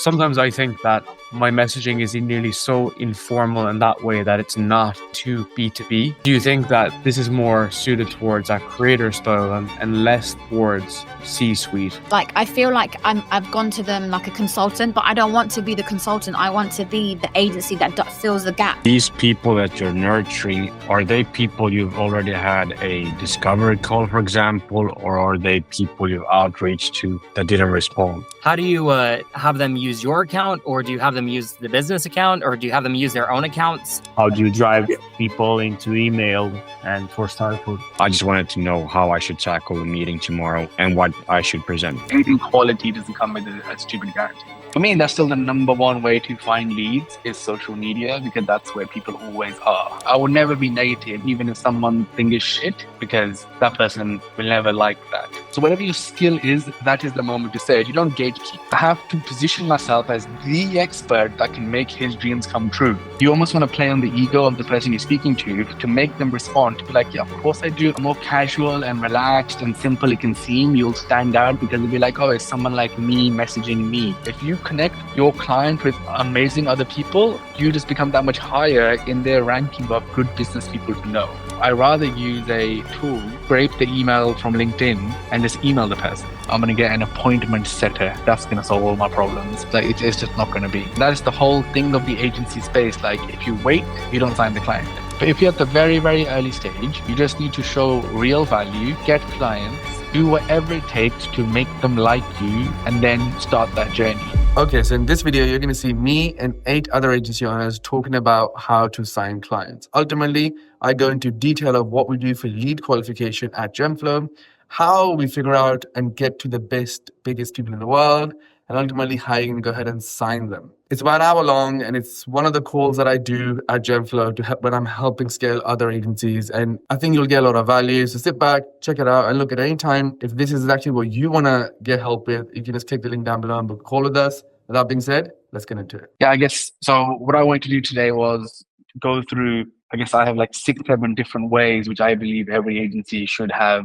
Sometimes I think that my messaging is nearly so informal in that way that it's not too B2B. Do you think that this is more suited towards that creator style and less towards C-suite? Like, I feel like I've gone to them like a consultant, but I don't want to be the consultant. I want to be the agency that fills the gap. These people that you're nurturing, are they people you've already had a discovery call, for example, or are they people you've outreached to that didn't respond? How do you have them use your account, or do you have them use the business account, or do you have them use their own accounts? How do you drive people into email and for startup? I just wanted to know how I should tackle the meeting tomorrow and what I should present. Anything quality doesn't come with a stupid guarantee. For me, that's still the number one way to find leads is social media, because that's where people always are. I would never be negative, even if someone thinks is shit, because that person will never like that. So whatever your skill is, that is the moment to say it. You don't gatekeep. I have to position myself as the expert that can make his dreams come true. You almost want to play on the ego of the person you're speaking to make them respond, to be like, yeah, of course I do. More casual and relaxed and simple it can seem, you'll stand out because it'll be like, oh, it's someone like me messaging me. If you connect your client with amazing other people, you just become that much higher in their ranking of good business people to know. I rather use a tool, scrape the email from LinkedIn and just email the person. I'm going to get an appointment setter. That's going to solve all my problems. Like, it's just not going to be. That is the whole thing of the agency space. Like, if you wait, you don't sign the client. But if you're at the very, very early stage, you just need to show real value, get clients, do whatever it takes to make them like you, and then start that journey. Okay, so in this video, you're going to see me and 8 other agency owners talking about how to sign clients. Ultimately, I go into detail of what we do for lead qualification at Gemflow, how we figure out and get to the best, biggest people in the world, and ultimately how you can go ahead and sign them. It's about an hour long, and it's one of the calls that I do at Gemflow to help when I'm helping scale other agencies. And I think you'll get a lot of value. So sit back, check it out, and look at any time. If this is actually what you want to get help with, you can just click the link down below and book a call with us. With that being said, let's get into it. Yeah, I guess so. What I wanted to do today was go through, I guess I have like 6, 7 different ways which I believe every agency should have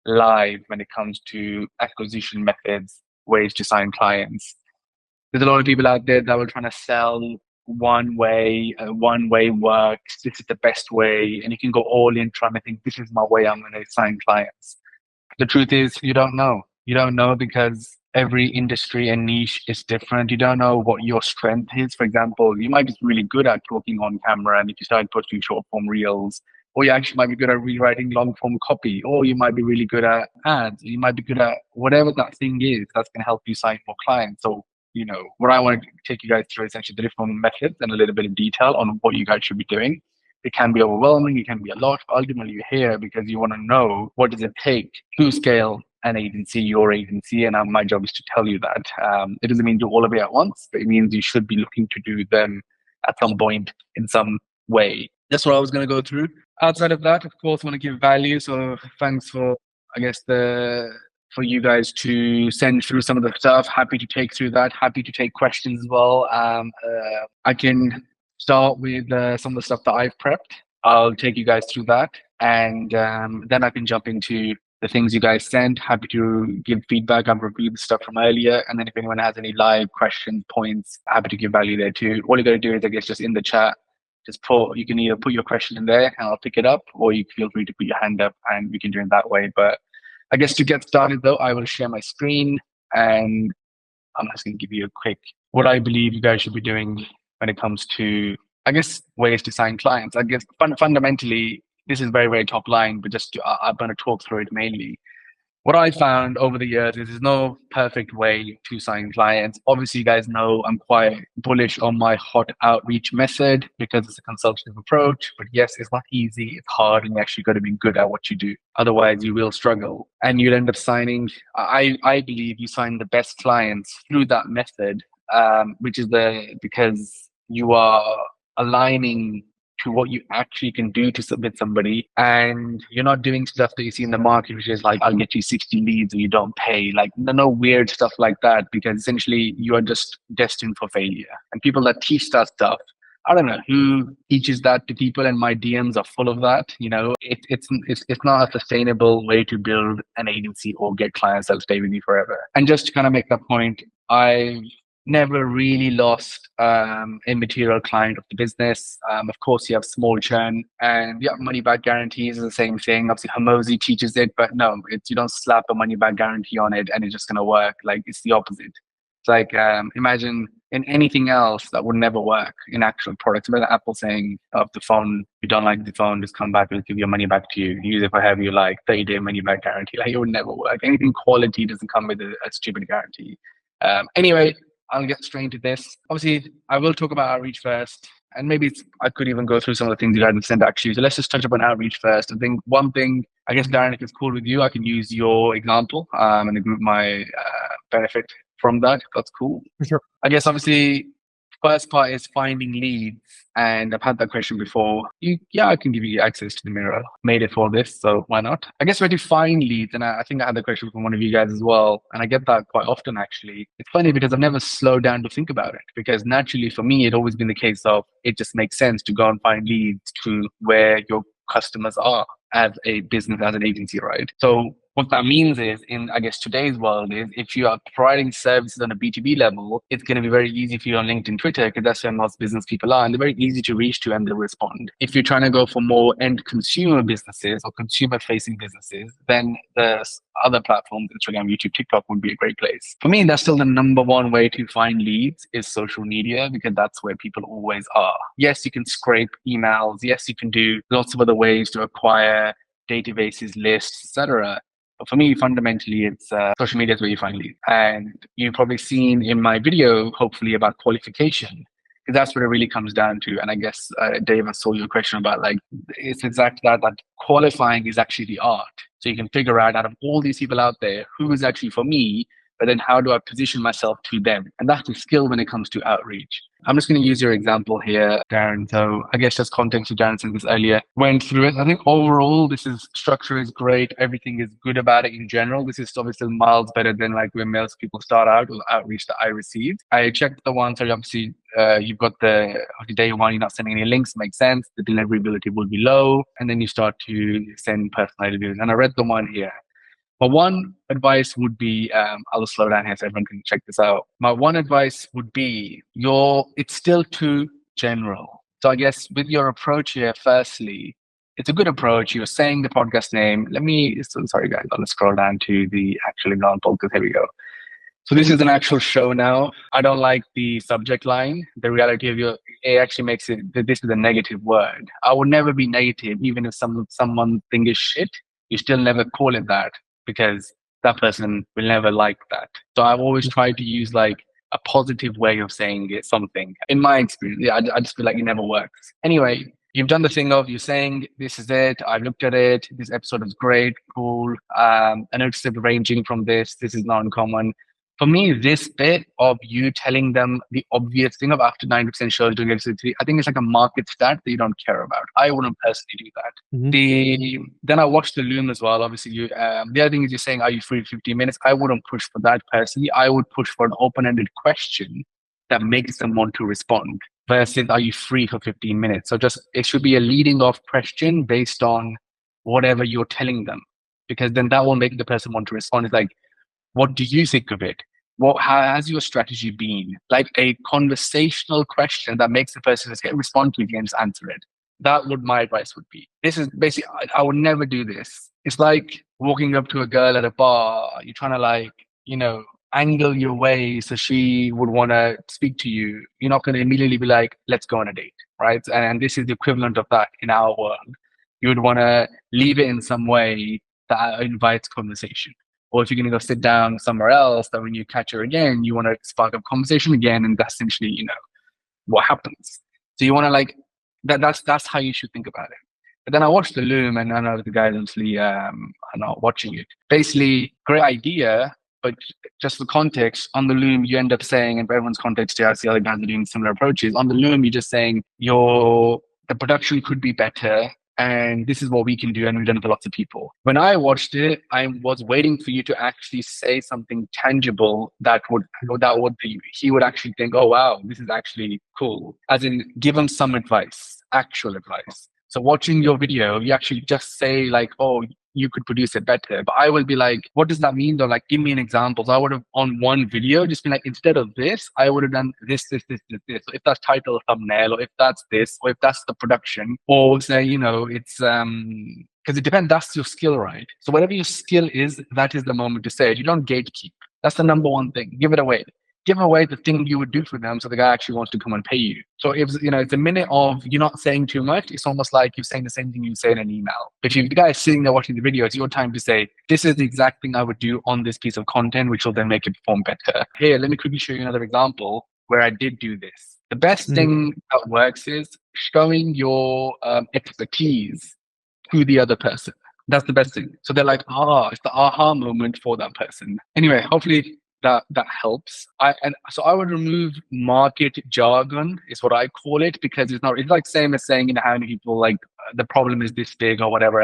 live when it comes to acquisition methods, ways to sign clients. There's a lot of people out there that were trying to sell one way works, this is the best way, and you can go all in trying to think, this is my way, I'm going to sign clients. The truth is, you don't know. You don't know because every industry and niche is different. You don't know what your strength is. For example, you might be really good at talking on camera, and if you start posting short form reels, or you actually might be good at rewriting long form copy, or you might be really good at ads, you might be good at whatever that thing is that's going to help you sign more clients. So, what I want to take you guys through is actually the different methods and a little bit of detail on what you guys should be doing. It can be overwhelming, it can be a lot. Ultimately, you're here because you want to know what does it take to scale an agency, your agency, and my job is to tell you that. It doesn't mean do all of it at once, but it means you should be looking to do them at some point in some way. That's what I was going to go through. Outside of that, of course, I want to give value. So thanks for, I guess, for you guys to send through some of the stuff. Happy to take through that. Happy to take questions as well. I can start with some of the stuff that I've prepped. I'll take you guys through that. And then I can jump into the things you guys sent. Happy to give feedback. I've reviewed the stuff from earlier. And then if anyone has any live questions, points, happy to give value there too. All you got to do is, I guess, just in the chat, you can either put your question in there and I'll pick it up, or you feel free to put your hand up and we can do it that way. But I guess to get started though, I will share my screen and I'm just going to give you a quick, what I believe you guys should be doing when it comes to, I guess, ways to sign clients. I guess fundamentally, this is very, very top line, but I'm going to talk through it mainly. What I found over the years is there's no perfect way to sign clients. Obviously, you guys know I'm quite bullish on my hot outreach method because it's a consultative approach. But yes, it's not easy, it's hard, and you actually got to be good at what you do. Otherwise, you will struggle. And you'll end up signing, I believe you sign the best clients through that method, which is because you are aligning to what you actually can do to submit somebody, and you're not doing stuff that you see in the market, which is like, I'll get you 60 leads or you don't pay. Like, no weird stuff like that, because essentially you are just destined for failure. And people that teach that stuff, I don't know who teaches that to people, and my DMs are full of that. It's not a sustainable way to build an agency or get clients that'll stay with you forever. And just to kind of make that point, I've never really lost a material client of the business. Of course, you have small churn, and yeah, money back guarantees is the same thing. Obviously, Hormozy teaches it, but no, you don't slap a money back guarantee on it and it's just going to work. Like, it's the opposite. It's like, imagine in anything else that would never work in actual products. Imagine Apple saying of the phone, you don't like the phone, just come back, we'll give your money back to you. Use it for however you like, 30-day money back guarantee. Like, it would never work. Anything quality doesn't come with a stupid guarantee. Anyway, I'll get straight into this. Obviously, I will talk about outreach first, and maybe I could even go through some of the things you guys have sent actually. So let's just touch upon outreach first. I think one thing, I guess, Darren, if it's cool with you, I can use your example and the group my benefit from that, if that's cool. For sure. I guess, obviously, first part is finding leads. And I've had that question before. I can give you access to the mirror. Made it for this, so why not? I guess where to find leads, and I think I had the question from one of you guys as well, and I get that quite often actually. It's funny because I've never slowed down to think about it, because naturally for me, it's always been the case of it just makes sense to go and find leads to where your customers are as a business, as an agency, right? So what that means is, in, I guess, today's world, is if you are providing services on a B2B level, it's going to be very easy for you on LinkedIn, Twitter, because that's where most business people are, and they're very easy to reach to and they'll respond. If you're trying to go for more end consumer businesses or consumer facing businesses, then the other platforms, Instagram, YouTube, TikTok would be a great place. For me, that's still the number one way to find leads is social media, because that's where people always are. Yes, you can scrape emails. Yes, you can do lots of other ways to acquire databases, lists, etc. But for me, fundamentally, it's social media is where you find leads. And you've probably seen in my video, hopefully, about qualification, because that's what it really comes down to. And I guess, Dave, I saw your question about, like, it's exactly that qualifying is actually the art. So you can figure out of all these people out there, who is actually for me, but then how do I position myself to them? And that's the skill when it comes to outreach. I'm just going to use your example here, Darren. So I guess just context to Darren, since this earlier went through it. I think overall, structure is great. Everything is good about it in general. This is obviously miles better than like where most people start out with outreach that I received. I checked the ones that obviously you've got the day one, you're not sending any links, makes sense. The deliverability will be low. And then you start to send personalized reviews. And I read the one here. My one advice would be, I'll slow down here so everyone can check this out. My one advice would be it's still too general. So I guess with your approach here, firstly, it's a good approach. You're saying the podcast name. Sorry guys, I'll scroll down to the actual example, because here we go. So this is an actual show now. I don't like the subject line. The reality of it actually makes it, this is a negative word. I would never be negative, even if someone think is shit. You still never call it that, because that person will never like that. So I've always tried to use like a positive way of saying it, something. In my experience, I just feel like it never works. Anyway, you've done the thing of you're saying, this is it, I've looked at it, this episode is great, cool. I noticed it ranging from this is not uncommon. For me, this bit of you telling them the obvious thing of after 90% shows doing it, I think it's like a market stat that you don't care about. I wouldn't personally do that. Mm-hmm. Then I watched the loom as well. Obviously, the other thing is you're saying, are you free 15 minutes? I wouldn't push for that personally. I would push for an open-ended question that makes them want to respond versus, are you free for 15 minutes? So it should be a leading off question based on whatever you're telling them, because then that will make the person want to respond. It's like, what do you think of it? How has your strategy been? Like a conversational question that makes the person just respond to it and just answer it. That would my advice would be. This is basically, I would never do this. It's like walking up to a girl at a bar. You're trying to angle your way so she would want to speak to you. You're not going to immediately be like, let's go on a date, right? And this is the equivalent of that in our world. You would want to leave it in some way that invites conversation. Or if you're going to go sit down somewhere else, that when you catch her again, you want to spark up conversation again, and that's essentially, what happens. So you want to that's how you should think about it. But then I watched the loom, and I know the guys obviously are not watching it. Basically, great idea, but just for context, on the loom, you end up saying, and for everyone's context, I see other guys are doing similar approaches. On the loom, you're just saying the production could be better. And this is what we can do, and we've done it for lots of people. When I watched it, I was waiting for you to actually say something tangible he would actually think, oh wow, this is actually cool. As in, give him some advice, actual advice. So watching your video, you actually just say like, oh, you could produce it better. But I will be like, what does that mean though? Like, give me an example. So I would have on one video just been like, instead of this, I would have done this. So if that's title, thumbnail, or if that's this, or if that's the production, or say, it's because it depends. That's your skill, right? So whatever your skill is, that is the moment to say it. You don't gatekeep. That's the number one thing. Give it away. Give away the thing you would do for them so the guy actually wants to come and pay you. So if it's a minute of you're not saying too much, it's almost like you're saying the same thing you say in an email. But if the guy is sitting there watching the video, it's your time to say, this is the exact thing I would do on this piece of content, which will then make it perform better. Here, let me quickly show you another example where I did do this. The best thing that works is showing your expertise to the other person. That's the best thing. So they're like, it's the aha moment for that person. Anyway, hopefully that helps. So I would remove market jargon is what I call it, because it's like same as saying, how many people like the problem is this big or whatever.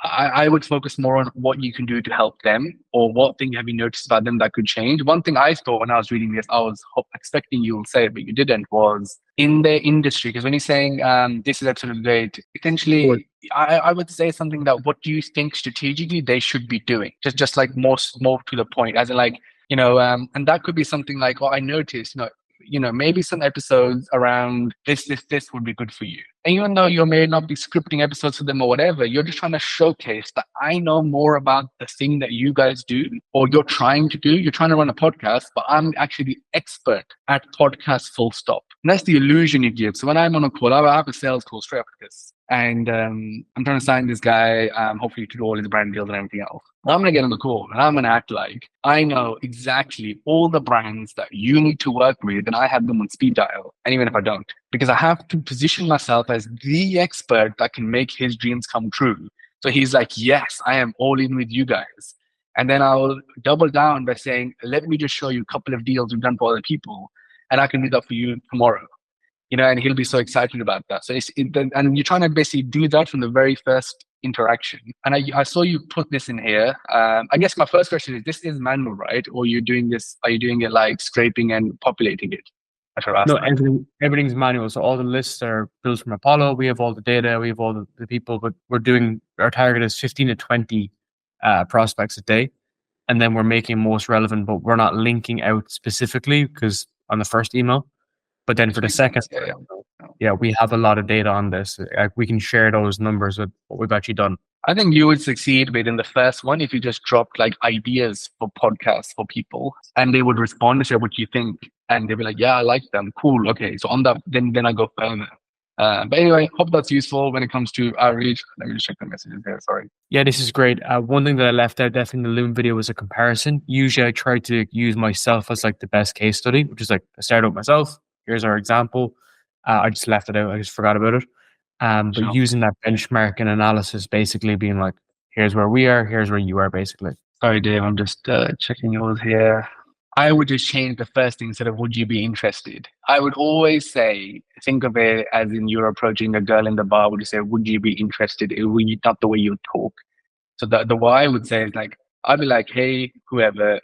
I would focus more on what you can do to help them, or what thing have you noticed about them that could change. One thing I thought when I was reading this, I was expecting you will say it, but you didn't, was in their industry. Because when you're saying this is absolutely great, essentially I would say something that what do you think strategically they should be doing? Just like more to the point, as in like, and that could be something like, I noticed, maybe some episodes around this would be good for you. And even though you may not be scripting episodes for them or whatever, you're just trying to showcase that I know more about the thing that you guys do, or you're trying to do. You're trying to run a podcast, but I'm actually the expert at podcasts, full stop. And that's the illusion you give. So when I'm on a call, I have a sales call straight after this. And I'm trying to sign this guy, hopefully to do all his brand deals and everything else. I'm going to get on the call and I'm going to act like I know exactly all the brands that you need to work with, and I have them on speed dial. And even if I don't, because I have to position myself as the expert that can make his dreams come true. So he's like, yes, I am all in with you guys. And then I'll double down by saying, let me just show you a couple of deals we've done for other people, and I can do that for you tomorrow. And he'll be so excited about that. So and you're trying to basically do that from the very first interaction. And I saw you put this in here. I guess my first question is, this is manual, right? Or are you doing it like scraping and populating it? No, everything's manual. So all the lists are built from Apollo. We have all the data. We have all the people, but our target is 15 to 20 prospects a day. And then we're making most relevant, but we're not linking out specifically because on the first email. But then for the second, we have a lot of data on this. We can share those numbers with what we've actually done. I think you would succeed within the first one if you just dropped like ideas for podcasts for people, and they would respond and say what you think, and they'd be like, yeah, I like them, cool, okay. So on that, then I go further. But anyway, hope that's useful when it comes to outreach. Let me just check the messages there. Sorry. Yeah, this is great. One thing that I left out definitely in the Loom video was a comparison. Usually I try to use myself as like the best case study, which is like I started with myself. Here's our example. I just left it out. I just forgot about it. But using that benchmark and analysis, basically being like, here's where we are, here's where you are, basically. Sorry, Dave, I'm just checking yours here. I would just change the first thing instead of would you be interested. I would always say, think of it as in you're approaching a girl in the bar, would you say, would you be interested? Not the way you talk. So the why I would say is like, I'd be like, hey, whoever,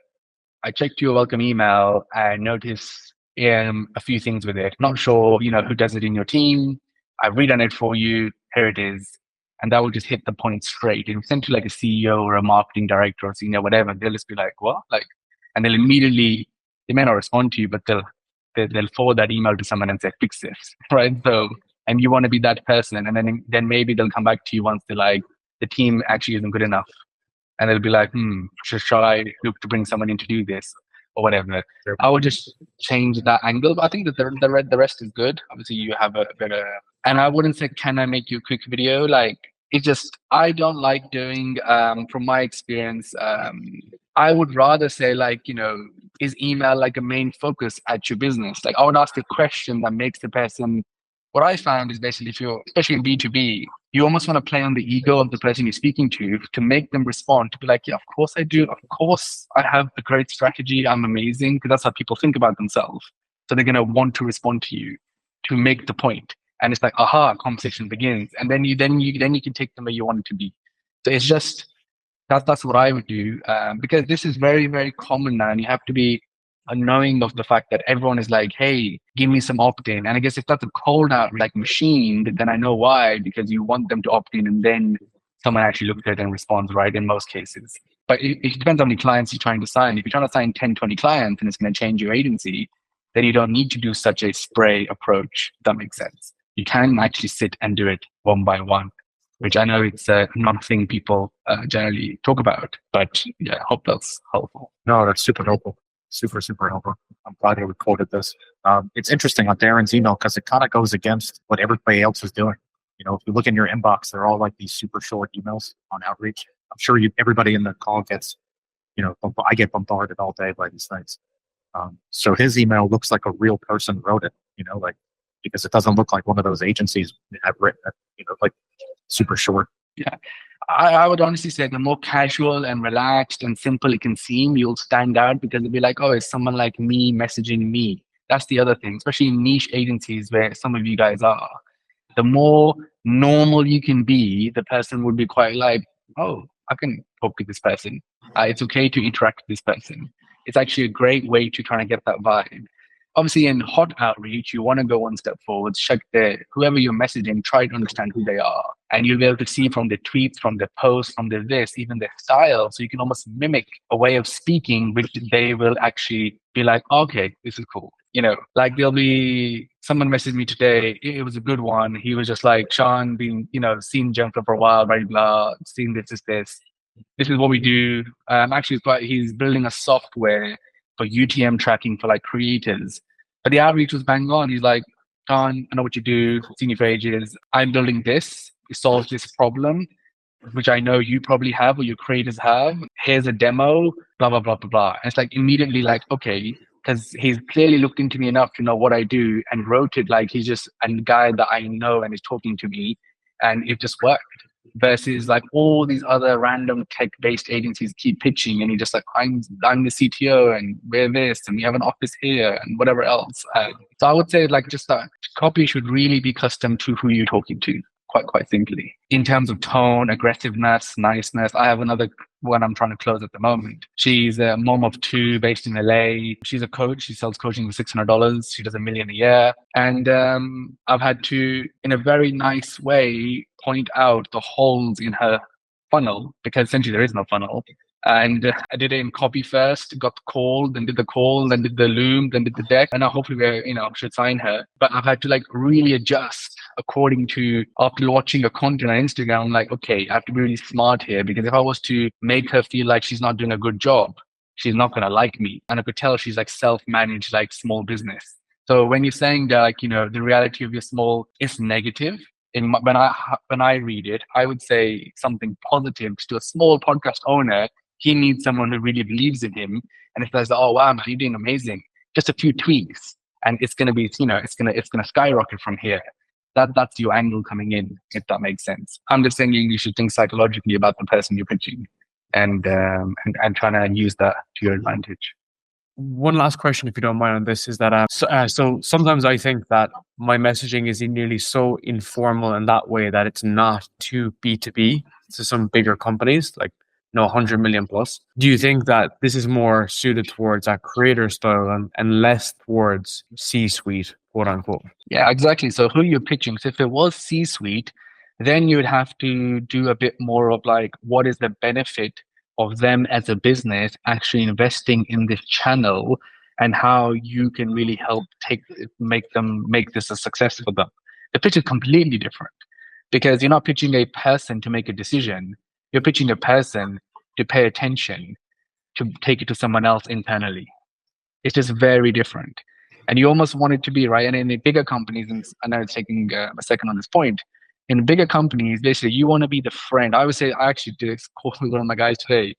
I checked your welcome email and noticed a few things with it. Not sure, who does it in your team. I've redone it for you. Here it is. And that will just hit the point straight. If you send to like a CEO or a marketing director or senior, whatever, they'll just be like, what? And they'll immediately, they may not respond to you, but they'll forward that email to someone and say, fix this, right? So, and you want to be that person. And then maybe they'll come back to you once they're like, the team actually isn't good enough. And they'll be like, shall I look to bring someone in to do this or whatever? I would just change that angle. But I think that the rest is good. Obviously, you have a better, and I wouldn't say, can I make you a quick video? Like, it's just, I don't like doing, from my experience, I would rather say like, is email like a main focus at your business? Like I would ask a question that makes the person, what I found is basically especially in B2B, you almost want to play on the ego of the person you're speaking to make them respond, to be like, yeah, of course I do. Of course I have a great strategy. I'm amazing, because that's how people think about themselves. So they're going to want to respond to you to make the point. And it's like, aha, conversation begins. And then you can take them where you want it to be. So it's just, that's what I would do, because this is very, very common now. And you have to be knowing of the fact that everyone is like, hey, give me some opt-in. And I guess if that's a cold out like machine, then I know why, because you want them to opt in and then someone actually looks at it and responds right in most cases. But it depends on the clients you're trying to sign. If you're trying to sign 10, 20 clients and it's going to change your agency, then you don't need to do such a spray approach. If that makes sense. You can actually sit and do it one by one, which I know it's not a thing people generally talk about. But yeah, I hope that's helpful. No, that's super helpful. Super, super helpful. I'm glad you quoted this. It's interesting on Darren's email because it kind of goes against what everybody else is doing. You know, if you look in your inbox, they're all like these super short emails on outreach. I'm sure everybody in the call gets, I get bombarded all day by these things. So his email looks like a real person wrote it, like, because it doesn't look like one of those agencies have written it, like super short. Yeah. I would honestly say the more casual and relaxed and simple it can seem, you'll stand out because it'll be like, oh, it's someone like me messaging me. That's the other thing, especially in niche agencies where some of you guys are. The more normal you can be, the person would be quite like, oh, I can talk to this person. It's okay to interact with this person. It's actually a great way to try and get that vibe. Obviously, in hot outreach, you want to go one step forward, check whoever you're messaging, try to understand who they are. And you'll be able to see from the tweets, from the posts, from the this, even their style. So you can almost mimic a way of speaking, which they will actually be like, okay, this is cool. Like there'll be someone messaged me today. It was a good one. He was just like, Shan, been, seen Jennifer for a while, blah, blah, seen this. This is what we do. Actually, he's building a software for UTM tracking for like creators. But the outreach was bang on. He's like, Shan, I know what you do. Seen you for ages. I'm building this. It solves this problem, which I know you probably have or your creators have. Here's a demo, blah, blah, blah, blah, blah. And it's like immediately like, okay, because he's clearly looked into me enough to know what I do and wrote it like he's just a guy that I know and is talking to me, and it just worked. Versus like all these other random tech-based agencies keep pitching, and he's just like, I'm the CTO, and we're this, and we have an office here, and whatever else. So I would say like just that copy should really be custom to who you're talking to. Quite simply. In terms of tone, aggressiveness, niceness, I have another one I'm trying to close at the moment. She's a mom of two based in LA. She's a coach. She sells coaching for $600. She does $1 million a year. And I've had to, in a very nice way, point out the holes in her funnel, because essentially there is no funnel. And I did it in copy first, got the call, then did the call, then did the loom, then did the deck. And now hopefully should sign her. But I've had to like really adjust according to, after watching a content on Instagram, I'm like, okay, I have to be really smart here, because if I was to make her feel like she's not doing a good job, she's not going to like me. And I could tell she's like self-managed, like small business. So when you're saying that, like, the reality of your small is negative, when I read it, I would say something positive to a small podcast owner. He needs someone who really believes in him. And if there's, oh wow, man, you're doing amazing. Just a few tweaks, and it's gonna be, it's gonna skyrocket from here. That's your angle coming in, if that makes sense. I'm just saying you should think psychologically about the person you're pitching, and trying to use that to your advantage. One last question, if you don't mind, on this is that so sometimes I think that my messaging is nearly so informal in that way that it's not too B2B to some bigger companies, like 100 million plus. Do you think that this is more suited towards that creator style and less towards C-suite, quote unquote? Yeah, exactly. So who you're pitching. So if it was C-suite, then you'd have to do a bit more of like, what is the benefit of them as a business actually investing in this channel, and how you can really help make this a success for them. The pitch is completely different, because you're not pitching a person to make a decision. You're pitching a person to pay attention, to take it to someone else internally. It's just very different. And you almost want it to be, right? And in the bigger companies, and I know it's taking a second on this point, in bigger companies, basically, you want to be the friend. I would say, I actually did this call with one of my guys today.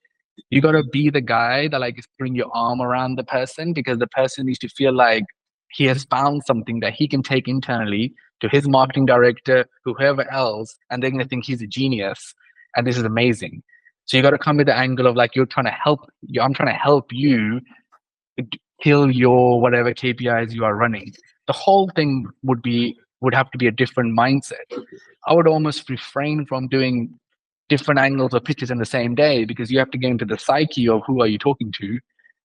You got to be the guy that like is putting your arm around the person, because the person needs to feel like he has found something that he can take internally to his marketing director, whoever else, and they're going to think he's a genius. And this is amazing. So you got to come with the angle of like, I'm trying to help you kill your whatever KPIs you are running. The whole thing would have to be a different mindset. I would almost refrain from doing different angles of pitches in the same day, because you have to get into the psyche of who are you talking to.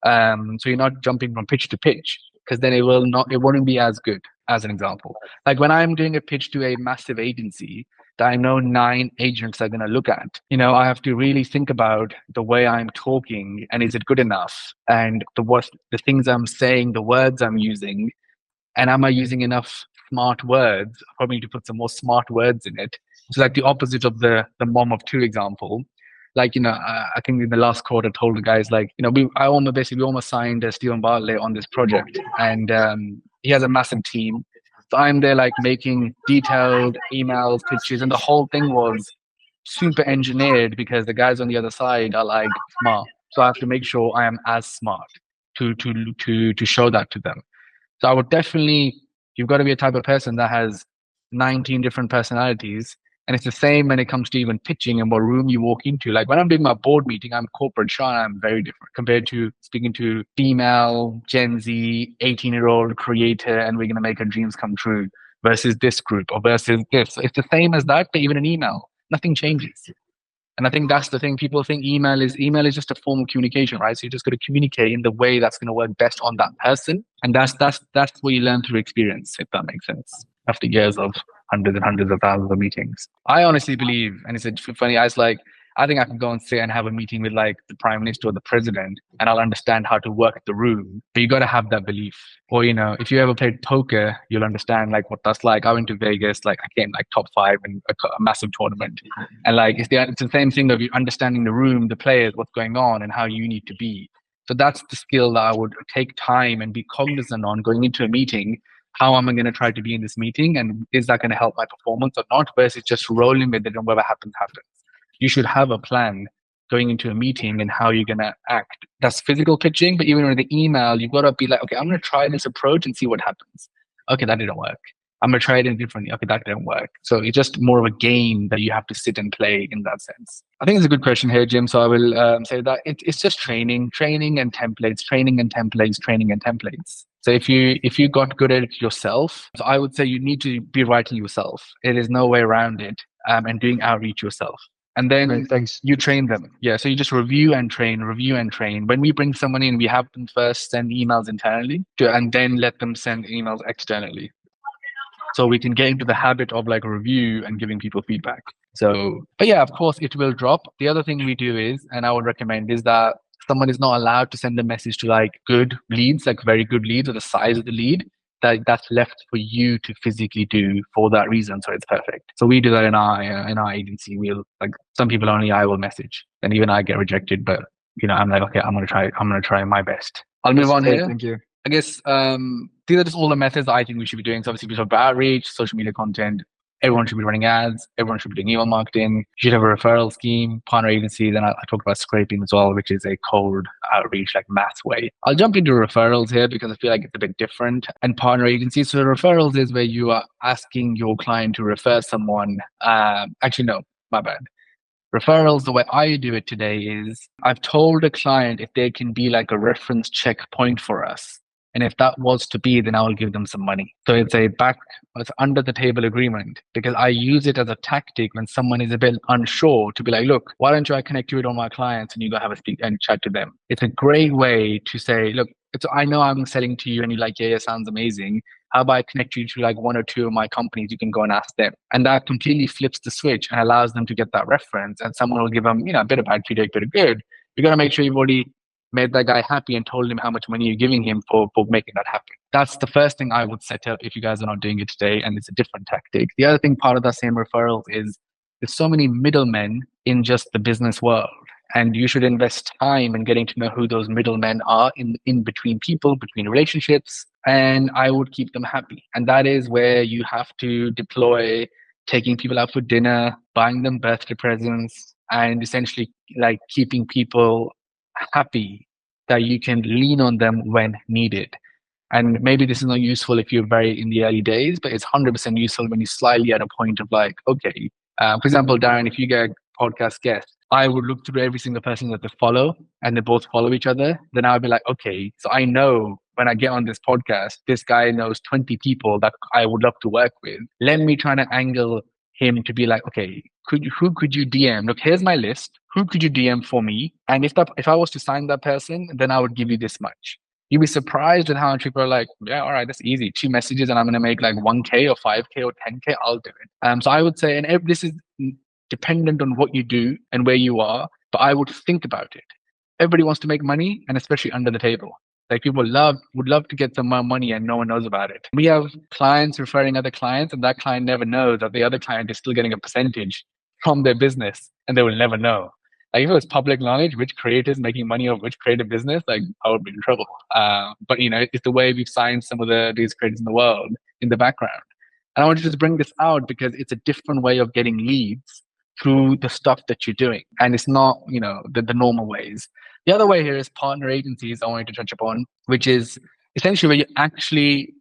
So you're not jumping from pitch to pitch, because then it wouldn't be as good. As an example, like when I'm doing a pitch to a massive agency, that I know 9 agents are going to look at. I have to really think about the way I'm talking and is it good enough? And the things I'm saying, the words I'm using, and am I using enough smart words? I probably need to put some more smart words in it. So like the opposite of the mom of two example. Like, I think in the last quarter told the guys like, we almost signed Stephen Bartlett on this project, and he has a massive team. So I'm there like making detailed emails, pitches, and the whole thing was super engineered because the guys on the other side are like smart. So I have to make sure I am as smart to show that to them. So I would definitely, you've got to be a type of person that has 19 different personalities. And it's the same when it comes to even pitching and what room you walk into. Like when I'm doing my board meeting, I'm corporate Shan, I'm very different compared to speaking to female, Gen Z, 18-year-old creator, and we're going to make our dreams come true versus this group or versus this. So it's the same as that, but even an email, nothing changes. And I think that's the thing. People think email is just a form of communication, right? So you just got to communicate in the way that's going to work best on that person. And that's what you learn through experience, if that makes sense. After years of hundreds and hundreds of thousands of meetings. I honestly believe, and it's funny, I think I can go and sit and have a meeting with like the prime minister or the president and I'll understand how to work the room. But you got to have that belief. Or, if you ever played poker, you'll understand like what that's like. I went to Vegas, like I came like top 5 in a massive tournament. And like, it's the same thing of you understanding the room, the players, what's going on and how you need to be. So that's the skill that I would take time and be cognizant on going into a meeting. How am I going to try to be in this meeting? And is that going to help my performance or not? Versus just rolling with it and whatever happens, happens. You should have a plan going into a meeting and how you're going to act. That's physical pitching, but even with the email, you've got to be like, okay, I'm going to try this approach and see what happens. Okay, that didn't work. I'm going to try it in differently. Okay, that didn't work. So it's just more of a game that you have to sit and play in that sense. I think it's a good question here, Jim. So I will say that it's just training and templates. So if you got good at it yourself, so I would say you need to be writing yourself. There is no way around it, and doing outreach yourself. And then Great, thanks. you train them. Yeah, so you just review and train. When we bring someone in, we have them first send emails internally and then let them send emails externally. So we can get into the habit of like review and giving people feedback. So, but yeah, of course it will drop. The other thing we do is, and I would recommend, is that someone is not allowed to send a message to like good leads, like very good leads or the size of the lead. That's left for you to physically do for that reason, so it's perfect. So we do that in our agency. We'll like some people only I will message, and even I get rejected. But I'm like, okay, I'm gonna try my best. I'll move on here. Thank you. I guess these are just all the methods that I think we should be doing. So obviously we talk about outreach, social media content. Everyone should be running ads. Everyone should be doing email marketing. You should have a referral scheme, partner agency. Then I talked about scraping as well, which is a cold outreach, like mass way. I'll jump into referrals here because I feel like it's a bit different. And partner agency. So referrals is where you are asking your client to refer someone. Actually, no, my bad. Referrals, the way I do it today is I've told a client if they can be like a reference checkpoint for us. And if that was to be, then I will give them some money. So it's under the table agreement because I use it as a tactic when someone is a bit unsure to be like, look, why don't I connect you with all my clients and you go have a speak and chat to them? It's a great way to say, look, I know I'm selling to you and you're like, yeah, sounds amazing. How about I connect you to like 1 or 2 of my companies? You can go and ask them. And that completely flips the switch and allows them to get that reference. And someone will give them, a bit of bad feedback, bit of good. You got to make sure you've already made that guy happy and told him how much money you're giving him for making that happen. That's the first thing I would set up if you guys are not doing it today, and it's a different tactic. The other thing, part of that same referral, is there's so many middlemen in just the business world, and you should invest time in getting to know who those middlemen are in between people, between relationships, and I would keep them happy. And that is where you have to deploy taking people out for dinner, buying them birthday presents, and essentially like keeping people happy that you can lean on them when needed. And maybe this is not useful if you're very in the early days, but it's 100% useful when you're slightly at a point of like, okay, for example, Darren, if you get a podcast guest, I would look through every single person that they follow and they both follow each other. Then I'll be like, okay, so I know when I get on this podcast, this guy knows 20 people that I would love to work with. Let me try to angle him to be like, okay, who could you DM? Look, here's my list. Who could you DM for me? And if I was to sign that person, then I would give you this much. You'd be surprised at how much people are like, yeah, all right, that's easy. 2 messages and I'm going to make like 1K or 5K or 10K. I'll do it. So I would say, and this is dependent on what you do and where you are, but I would think about it. Everybody wants to make money, and especially under the table. Like people would love to get some more money and no one knows about it. We have clients referring other clients, and that client never knows that the other client is still getting a percentage from their business, and they will never know. Like if it was public knowledge, which creators making money off which creative business, like I would be in trouble. But it's the way we've signed some of these creators in the world in the background. And I want to just bring this out because it's a different way of getting leads through the stuff that you're doing. And it's not, the normal ways. The other way here is partner agencies I wanted to touch upon, which is essentially where you actually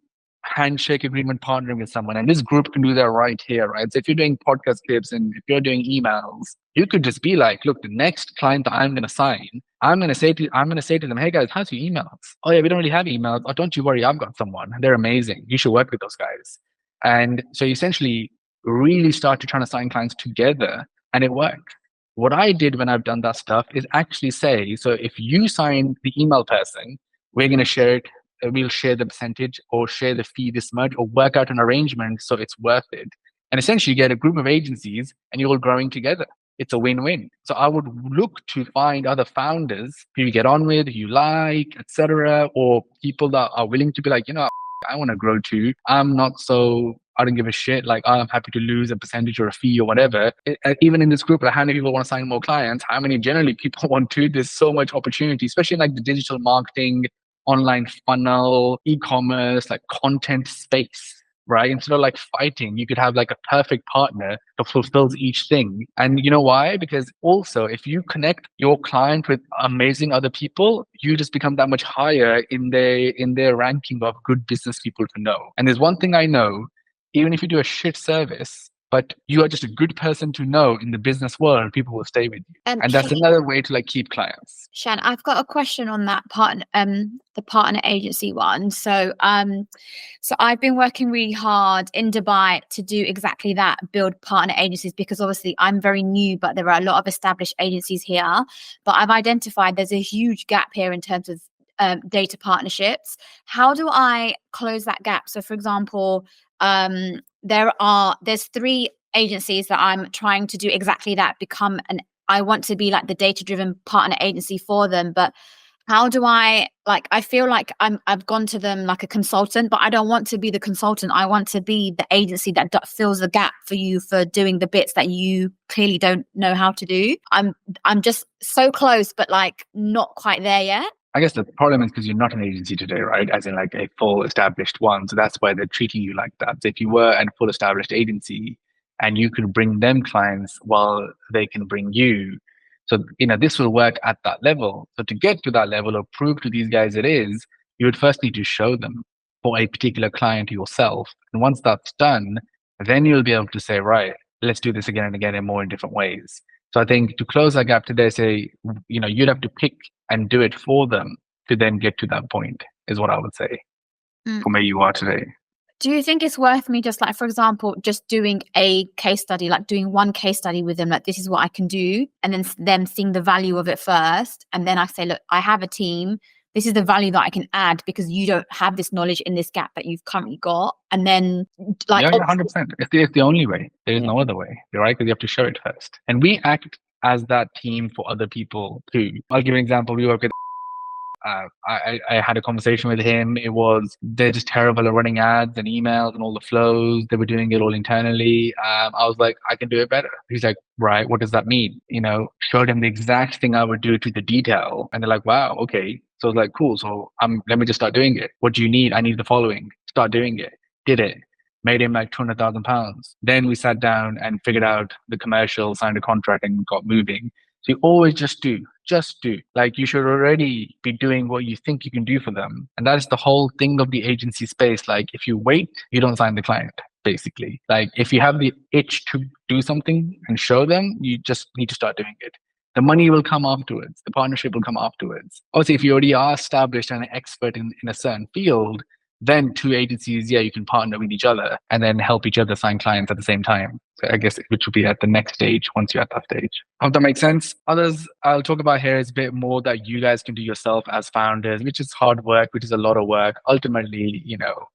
handshake agreement partnering with someone. And this group can do that right here, right? So if you're doing podcast clips and if you're doing emails, you could just be like, look, the next client that I'm going to sign, I'm going to say to them, hey guys, how's your emails? Oh yeah, we don't really have emails. Oh, don't you worry, I've got someone. They're amazing. You should work with those guys. And so you essentially really start to try to sign clients together, and it works. What I did when I've done that stuff is actually say, so if you sign the email person, we're going to share it. We'll share the percentage or share the fee this much or work out an arrangement so it's worth it. And essentially you get a group of agencies and you're all growing together. It's a win-win. So I would look to find other founders who you get on with, who you like, etc., or people that are willing to be like, I want to grow too. I don't give a shit. Like, I'm happy to lose a percentage or a fee or whatever. Even in this group, like, how many people want to sign more clients? How many generally people want to? There's so much opportunity, especially in like the digital marketing, online funnel, e-commerce, like content space, right? Instead of like fighting, you could have like a perfect partner that fulfills each thing. And you know why? Because also, if you connect your client with amazing other people, you just become that much higher in their ranking of good business people to know. And there's one thing I know, even if you do a shit service, but you are just a good person to know in the business world, people will stay with you. And that's another way to like keep clients. Shan, I've got a question on that partner, the partner agency one. So I've been working really hard in Dubai to do exactly that, build partner agencies, because obviously I'm very new, but there are a lot of established agencies here. But I've identified there's a huge gap here in terms of data partnerships. How do I close that gap? So for example, there's 3 agencies that I'm trying to do exactly that, I want to be like the data-driven partner agency for them. But how do I feel like I've gone to them like a consultant, but I don't want to be the consultant. I want to be the agency that fills the gap for you for doing the bits that you clearly don't know how to do. I'm just so close, but like not quite there yet. I guess the problem is because you're not an agency today, right? As in like a full established one. So that's why they're treating you like that. So if you were a full established agency and you can bring them clients while they can bring you, so this will work at that level. So to get to that level or prove to these guys it is, you would first need to show them for a particular client yourself. And once that's done, then you'll be able to say, right, let's do this again and again in different ways. So I think to close that gap today, say, you'd have to pick and do it for them to then get to that point, is what I would say from where you are today. Do you think it's worth me just like, for example, just doing a case study, like doing one case study with them, like this is what I can do, and then them seeing the value of it first. And then I say, look, I have a team. This is the value that I can add because you don't have this knowledge in this gap that you've currently got. And then like... Yeah, 100%. It's the only way. There is no other way, right? Because you have to show it first. And we act as that team for other people too. I'll give you an example. We work with I had a conversation with him. They're just terrible at running ads and emails and all the flows. They were doing it all internally. I was like, I can do it better. He's like, right, what does that mean? Showed him the exact thing I would do to the detail. And they're like, wow, okay. So I was like, cool. So let me just start doing it. What do you need? I need the following. Start doing it. Did it. Made him like £200,000. Then we sat down and figured out the commercial, signed a contract and got moving. So you always just do. Like you should already be doing what you think you can do for them. And that is the whole thing of the agency space. Like if you wait, you don't sign the client, basically. Like if you have the itch to do something and show them, you just need to start doing it. The money will come afterwards. The partnership will come afterwards. Obviously, if you already are established and an expert in a certain field, then two agencies, you can partner with each other and then help each other sign clients at the same time. So I guess which will be at the next stage once you're at that stage. Hope that makes sense. Others I'll talk about here is a bit more that you guys can do yourself as founders, which is hard work, which is a lot of work. Ultimately,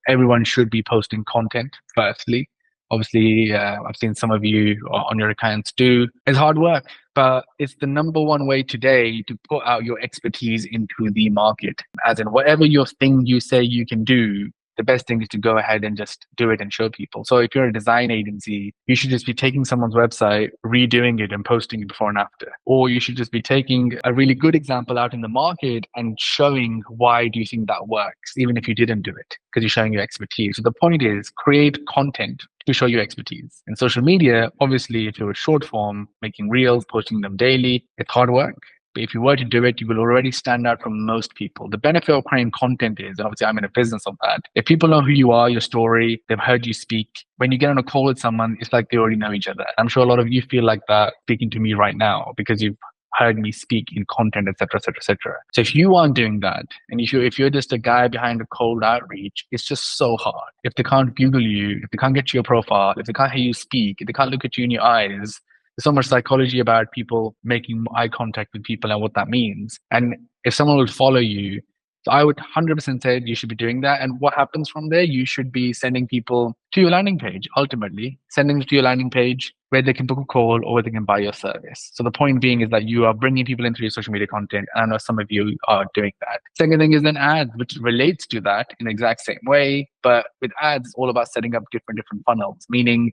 everyone should be posting content firstly. Obviously, I've seen some of you on your accounts do. It's hard work, but it's the number one way today to put out your expertise into the market. As in, whatever your thing you say you can do, the best thing is to go ahead and just do it and show people. So if you're a design agency, you should just be taking someone's website, redoing it and posting it before and after. Or you should just be taking a really good example out in the market and showing why do you think that works, even if you didn't do it, because you're showing your expertise. So the point is create content to show your expertise. In social media, obviously, if you're a short form, making reels, posting them daily, it's hard work. But if you were to do it, you will already stand out from most people. The benefit of creating content is, and obviously I'm in a business of that, if people know who you are, your story, they've heard you speak, when you get on a call with someone, it's like they already know each other. I'm sure a lot of you feel like that speaking to me right now because you've heard me speak in content, etc., etc., etc. So if you aren't doing that, and if you're just a guy behind a cold outreach, it's just so hard. If they can't Google you, if they can't get to your profile, if they can't hear you speak, if they can't look at you in your eyes, there's so much psychology about people making eye contact with people and what that means. And if someone would follow you, so I would 100% say you should be doing that. And what happens from there? You should be sending people to your landing page, ultimately, sending them to your landing page where they can book a call or where they can buy your service. So the point being is that you are bringing people into your social media content. And I know some of you are doing that. Second thing is then ads, which relates to that in the exact same way. But with ads, it's all about setting up different funnels, meaning,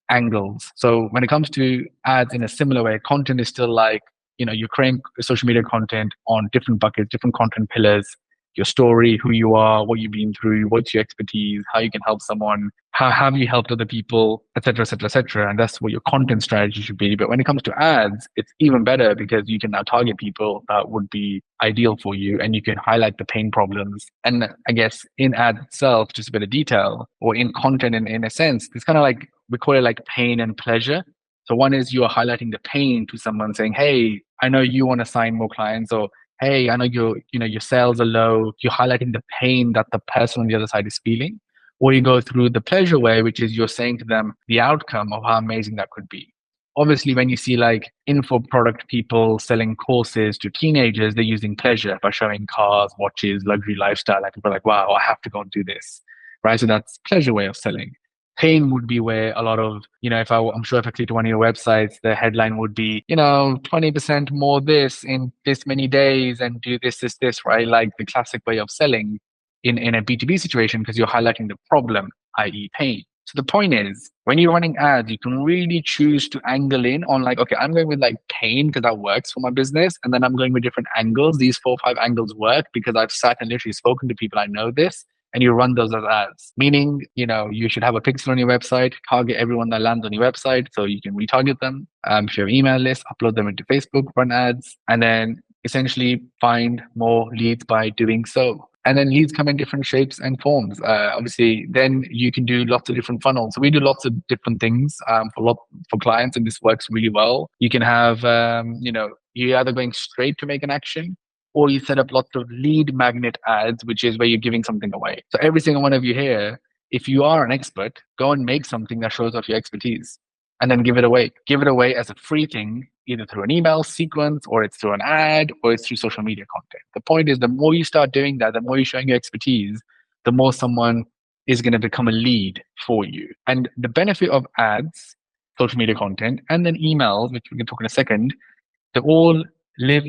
angles. So when it comes to ads in a similar way, content is still like, you're creating social media content on different buckets, different content pillars, your story, who you are, what you've been through, what's your expertise, how you can help someone, how have you helped other people, etc., etc., etc. And that's what your content strategy should be. But when it comes to ads, it's even better because you can now target people that would be ideal for you and you can highlight the pain problems. And I guess in ad itself, just a bit of detail, or in content in a sense, it's kind of like, we call it like pain and pleasure. So one is you are highlighting the pain to someone saying, hey, I know you want to sign more clients, or hey, I know your sales are low. You're highlighting the pain that the person on the other side is feeling. Or you go through the pleasure way, which is you're saying to them the outcome of how amazing that could be. Obviously, when you see like info product people selling courses to teenagers, they're using pleasure by showing cars, watches, luxury lifestyle. Like people are like, wow, I have to go and do this, right? So that's pleasure way of selling. Pain would be where a lot of, I'm sure if I click to one of your websites, the headline would be, 20% more this in this many days and do this, right? Like the classic way of selling in a B2B situation, because you're highlighting the problem, i.e. pain. So the point is, when you're running ads, you can really choose to angle in on like, okay, I'm going with like pain because that works for my business. And then I'm going with different angles. These 4 or 5 angles work because I've sat and literally spoken to people. I know this. And you run those as ads, meaning, you should have a pixel on your website, target everyone that lands on your website so you can retarget them. If you have an email list, upload them into Facebook, run ads, and then essentially find more leads by doing so. And then leads come in different shapes and forms. Obviously, then you can do lots of different funnels. So we do lots of different things for clients, and this works really well. You can have, you're either going straight to make an action, or you set up lots of lead magnet ads, which is where you're giving something away. So every single one of you here, if you are an expert, go and make something that shows off your expertise and then give it away. Give it away as a free thing, either through an email sequence, or it's through an ad, or it's through social media content. The point is, the more you start doing that, the more you're showing your expertise, the more someone is going to become a lead for you. And the benefit of ads, social media content, and then emails, which we can talk in a second, they all live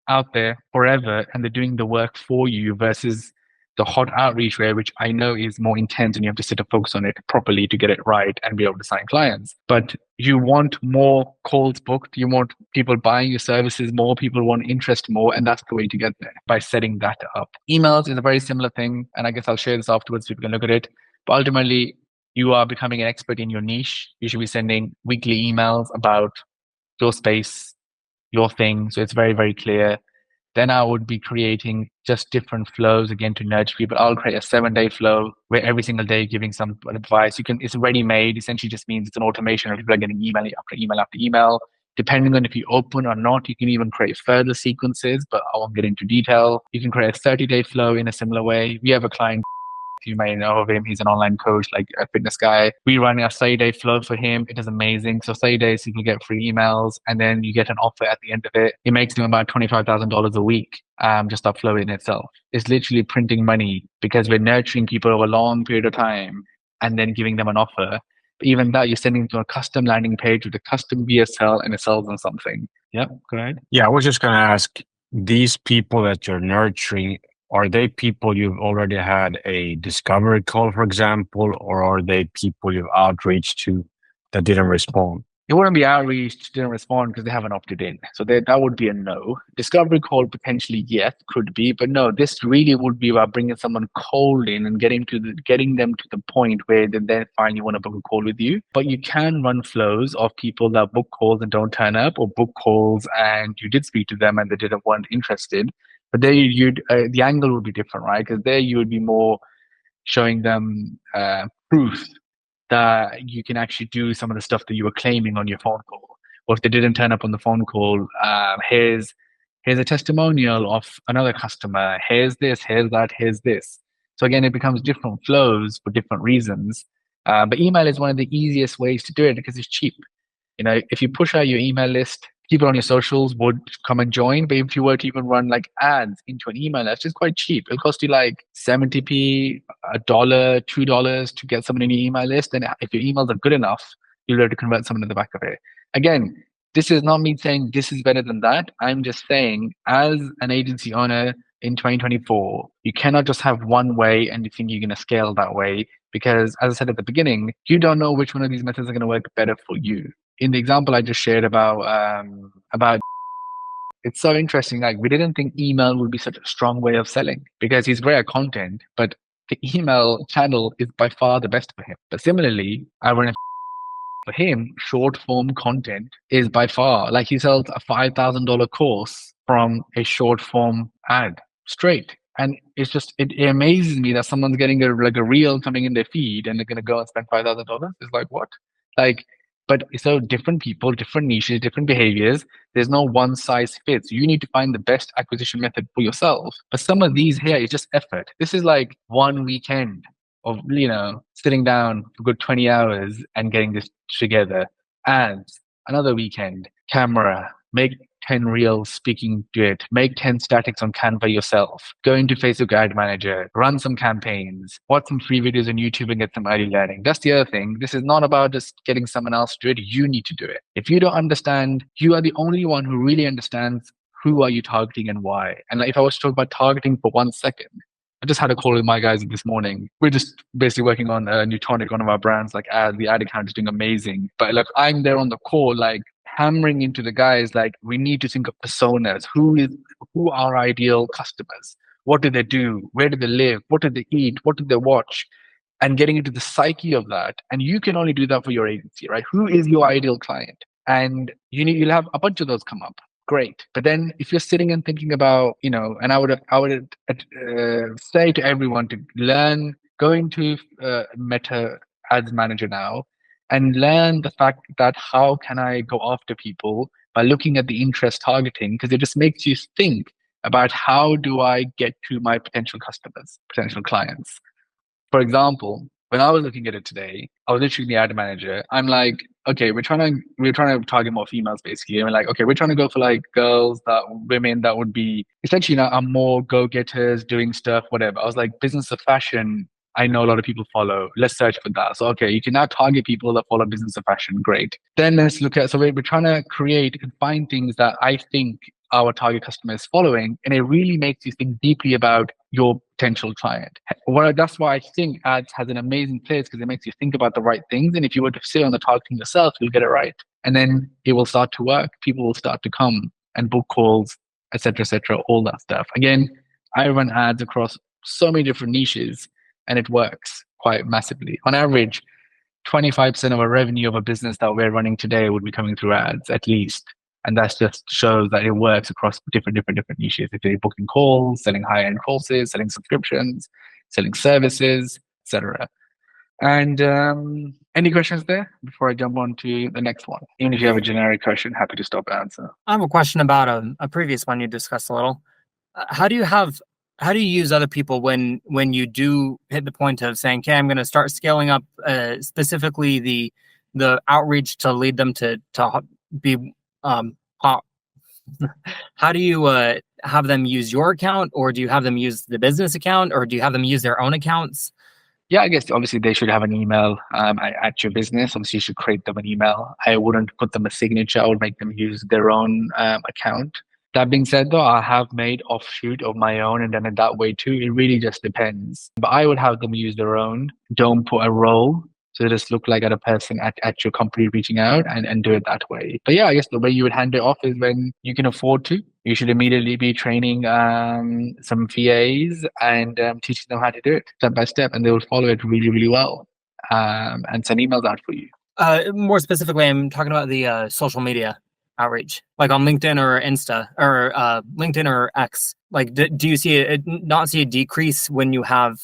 out there forever and they're doing the work for you versus the hot outreach way, which I know is more intense and you have to sit and focus on it properly to get it right and be able to sign clients. But you want more calls booked, you want people buying your services more, people want interest more, and that's the way to get there, by setting that up. Emails is a very similar thing, and I guess I'll share this afterwards so you can look at it. But ultimately, you are becoming an expert in your niche. You should be sending weekly emails about your space, your thing, so it's very, very clear. Then I would be creating just different flows again to nudge people. I'll create a 7-day flow where every single day giving some advice. It's ready made. Essentially just means it's an automation of people are getting email after email after email. Depending on if you open or not, you can even create further sequences, but I won't get into detail. You can create a 30-day flow in a similar way. We have a client You may know of him. He's an online coach, like a fitness guy. We run a 30-day flow for him. It is amazing. So 30 days, you can get free emails and then you get an offer at the end of it. It makes him about $25,000 a week. Just that flow in itself. It's literally printing money because we're nurturing people over a long period of time and then giving them an offer. But even that, you're sending them to a custom landing page with a custom VSL and it sells them something. Yep, go ahead. Yeah, I was just going to ask, these people that you're nurturing, are they people you've already had a discovery call, for example, or are they people you've outreached to that didn't respond? It wouldn't be outreach, didn't respond because they haven't opted in. So that would be a no. Discovery call, potentially, yes, could be. But no, this really would be about bringing someone cold in and getting them to the point where they then finally want to book a call with you. But you can run flows of people that book calls and don't turn up, or book calls and you did speak to them and they weren't interested. But there the angle would be different, right? Because there you would be more showing them proof that you can actually do some of the stuff that you were claiming on your phone call. Or if they didn't turn up on the phone call, here's a testimonial of another customer. Here's this, here's that, here's this. So again, it becomes different flows for different reasons. But email is one of the easiest ways to do it because it's cheap. If you push out your email list, people on your socials would come and join. But if you were to even run like ads into an email list, it's quite cheap. It'll cost you like 70p, $1, $2 to get someone in your email list. And if your emails are good enough, you'll be able to convert someone in the back of it. Again, this is not me saying this is better than that. I'm just saying, as an agency owner in 2024, you cannot just have one way and you think you're going to scale that way. Because as I said at the beginning, you don't know which one of these methods are going to work better for you. In the example I just shared about it's so interesting. Like, we didn't think email would be such a strong way of selling because he's great at content, but the email channel is by far the best for him. But similarly, I run for him, short form content is by far, like, he sells a $5,000 course from a short form ad straight. And it amazes me that someone's getting a reel coming in their feed and they're going to go and spend $5,000. It's like, what? But so different people, different niches, different behaviors. There's no one size fits. You need to find the best acquisition method for yourself. But some of these here is just effort. This is like one weekend of, sitting down for a good 20 hours and getting this together. Ads, another weekend, camera, make 10 reels speaking to it, make 10 statics on Canva yourself, go into Facebook Ad Manager, run some campaigns, watch some free videos on YouTube and get some early learning. That's the other thing. This is not about just getting someone else to do it. You need to do it. If you don't understand, you are the only one who really understands who are you targeting and why. And if I was to talk about targeting for 1 second, I just had a call with my guys this morning. We're just basically working on a new tonic, one of our brands, like the ad account is doing amazing. But look, I'm there on the call, like hammering into the guys, like, we need to think of personas. Who are our ideal customers? What do they do? Where do they live? What do they eat? What do they watch? And getting into the psyche of that. And you can only do that for your agency, right? Who is your ideal client? And you'll have a bunch of those come up. Great. But then if you're sitting and thinking about, and I would say to everyone to learn, go into Meta Ads Manager now and learn the fact that how can I go after people by looking at the interest targeting, because it just makes you think about how do I get to my potential customers, potential clients. For example, when I was looking at it today, I was literally in the ad manager. I'm like, okay, we're trying to target more females basically. And we're like, okay, we're trying to go for like women that would be essentially are more go-getters, doing stuff, whatever. I was like, business of fashion, I know a lot of people follow. Let's search for that. So, okay, you can now target people that follow business of fashion. Great. Then let's look at, so we're trying to create and find things that I think our target customer is following. And it really makes you think deeply about your potential client. That's why I think ads has an amazing place, because it makes you think about the right things. And if you were to sit on the targeting yourself, you'll get it right. And then it will start to work. People will start to come and book calls, etc., all that stuff. Again, I run ads across so many different niches, and it works quite massively. On average, 25% of our revenue of a business that we're running today would be coming through ads, at least. And that just shows that it works across different niches. If you're booking calls, selling high-end courses, selling subscriptions, selling services, etc. And any questions there before I jump on to the next one? Even if you have a generic question, happy to stop and answer. I have a question about a previous one you discussed a little. How do you have how do you use other people when you do hit the point of saying, okay, I'm going to start scaling up specifically the outreach to lead them to be hot? How do you have them use your account, or do you have them use the business account, or do you have them use their own accounts? Yeah, I guess obviously they should have an email at your business. Obviously, you should create them an email. I wouldn't put them a signature. I would make them use their own account. That being said, though, I have made offshoot of my own and done it that way too. It really just depends. But I would have them use their own. Don't put a role. So just look like at a person at your company reaching out and do it that way. But yeah, I guess the way you would hand it off is when you can afford to. You should immediately be training some VAs and teaching them how to do it step by step, and they will follow it really, really well and send emails out for you. More specifically, I'm talking about the social media outreach, like on LinkedIn or Insta or LinkedIn or X. Like, do you see not see a decrease when you have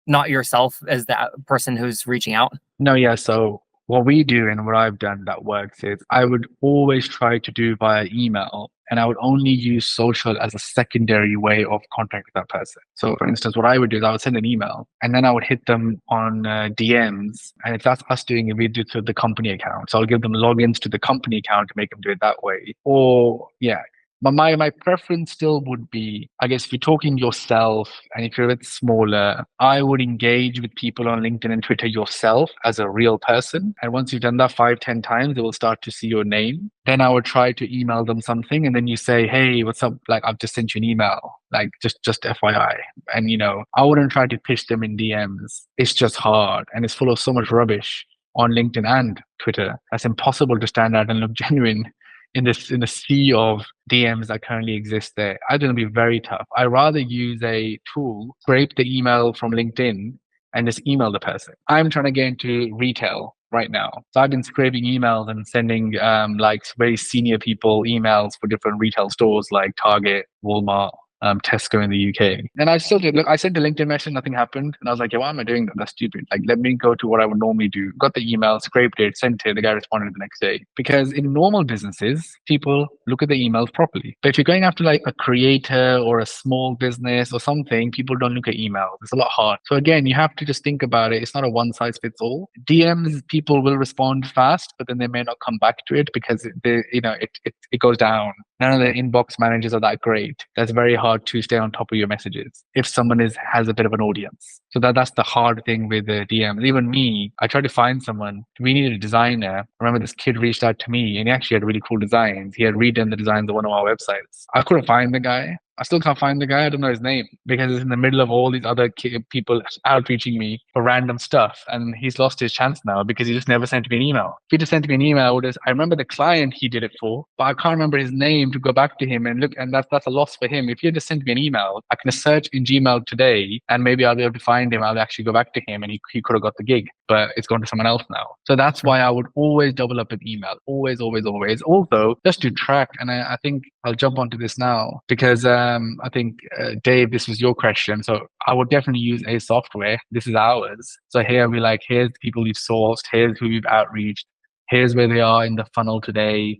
not yourself as that person who's reaching out? No, yeah. So what we do and what I've done that works is I would always try to do via email, and I would only use social as a secondary way of contacting that person. So for instance, what I would do is I would send an email and then I would hit them on DMs. And if that's us doing it, we do it through the company account. So I'll give them logins to the company account to make them do it that way. Or yeah. But my preference still would be, I guess, if you're talking yourself and if you're a bit smaller, I would engage with people on LinkedIn and Twitter yourself as a real person. And once you've done that 5-10 times, they will start to see your name. Then I would try to email them something. And then you say, hey, what's up? Like, I've just sent you an email, like just FYI. And, I wouldn't try to pitch them in DMs. It's just hard. And it's full of so much rubbish on LinkedIn and Twitter. That's impossible to stand out and look genuine in the sea of DMs that currently exist there. I think it'll be very tough. I rather use a tool, scrape the email from LinkedIn and just email the person. I'm trying to get into retail right now. So I've been scraping emails and sending like very senior people emails for different retail stores like Target, Walmart, Tesco in the UK. And I still did. Look, I sent a LinkedIn message, nothing happened. And I was like, yeah, why am I doing that? That's stupid. Like, let me go to what I would normally do. Got the email, scraped it, sent it. The guy responded the next day. Because in normal businesses, people look at the emails properly. But if you're going after like a creator or a small business or something, people don't look at emails. It's a lot hard. So again, you have to just think about it. It's not a one size fits all. DMs, people will respond fast, but then they may not come back to it because it goes down. None of the inbox managers are that great. That's very hard to stay on top of your messages if someone has a bit of an audience. So that's the hard thing with the DMs. Even me, I tried to find someone. We needed a designer. I remember this kid reached out to me and he actually had really cool designs. He had redone the designs of one of our websites. I couldn't find the guy. I still can't find the guy. I don't know his name because it's in the middle of all these other people outreaching me for random stuff. And he's lost his chance now because he just never sent me an email. If he just sent me an email, I remember the client he did it for, but I can't remember his name to go back to him and look. And that's a loss for him. If he just sent me an email, I can search in Gmail today and maybe I'll be able to find him. I'll actually go back to him and he could have got the gig, but it's gone to someone else now. So that's why I would always double up with email. Always, always, always. Also, just to track, and I think I'll jump onto this now because I think, Dave, this was your question. So I would definitely use a software. This is ours. So here we here's the people we've sourced, here's who we've outreached, here's where they are in the funnel today.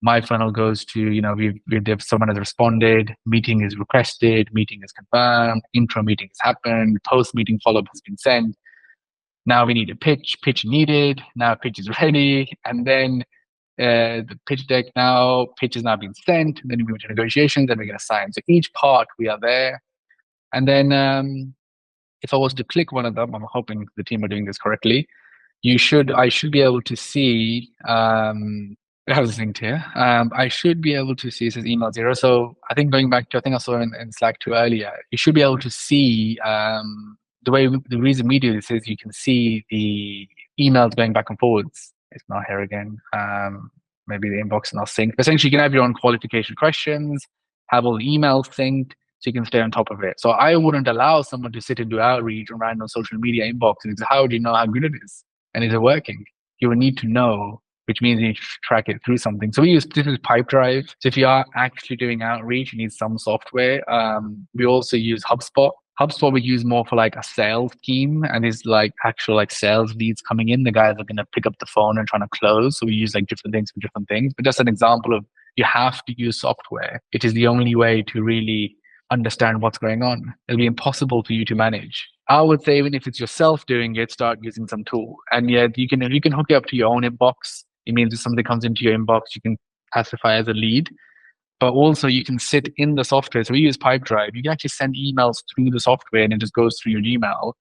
My funnel goes to, if someone has responded, meeting is requested, meeting is confirmed, intro meeting has happened, post meeting follow-up has been sent. Now we need a pitch needed. Now pitch is ready. And then the pitch deck now, pitch is now being sent. Then we move to negotiations and we're going to sign. So each part we are there. And then if I was to click one of them, I'm hoping the team are doing this correctly. I should be able to see, I was linked here. I should be able to see, it says email 0. So I think going back to, I think I saw in Slack too earlier, you should be able to see, the reason we do this is you can see the emails going back and forwards. It's not here again. Maybe the inbox is not synced. But essentially, you can have your own qualification questions, have all the emails synced, so you can stay on top of it. So I wouldn't allow someone to sit and do outreach on random social media inboxes. How do you know how good it is? And is it working? You will need to know, which means you need to track it through something. So this is Pipedrive. So if you are actually doing outreach, you need some software. We also use HubSpot. HubSpot we use more for like a sales team, and it's like actual like sales leads coming in. The guys are going to pick up the phone and trying to close. So we use like different things for different things. But just an example of, you have to use software. It is the only way to really understand what's going on. It'll be impossible for you to manage. I would say even if it's yourself doing it, start using some tool. And yeah, you can hook it up to your own inbox. It means if something comes into your inbox, you can classify as a lead. But also you can sit in the software. So we use Pipedrive. You can actually send emails through the software and it just goes through your Gmail.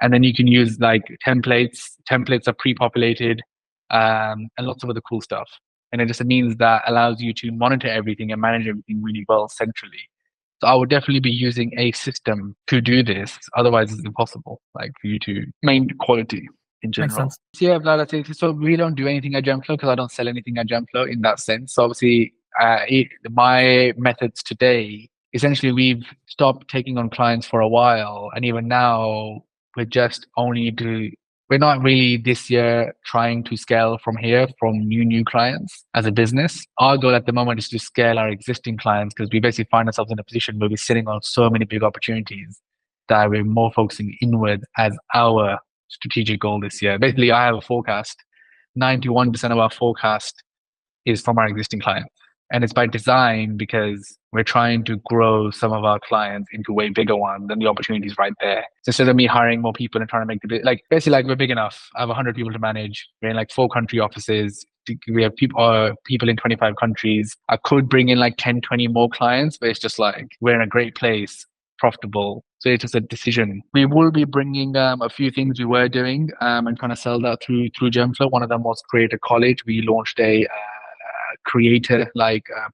And then you can use like templates. Templates are pre-populated, and lots of other cool stuff. And it just means that allows you to monitor everything and manage everything really well centrally. So I would definitely be using a system to do this. Otherwise, it's impossible, like for you to maintain quality in Makes general. sense. So yeah, Vlad, I think so. We don't do anything at Gemflow because I don't sell anything at Gemflow in that sense. So obviously, my methods today, essentially, we've stopped taking on clients for a while, and even now, we're just only do. We're not really this year trying to scale from here from new clients as a business. Our goal at the moment is to scale our existing clients because we basically find ourselves in a position where we're sitting on so many big opportunities that we're more focusing inward as our strategic goal this year. Basically, I have a forecast. 91% of our forecast is from our existing clients. And it's by design because we're trying to grow some of our clients into way bigger ones and the opportunities right there. So instead of me hiring more people and trying to make the like basically like we're big enough. I have 100 people to manage. We're in like 4 country offices. We have people in 25 countries. I could bring in like 10, 20 more clients, but it's just like we're in a great place, profitable. So it's just a decision. We will be bringing a few things we were doing and kind of sell that through Gemflow. One of them was create a college. We launched a creator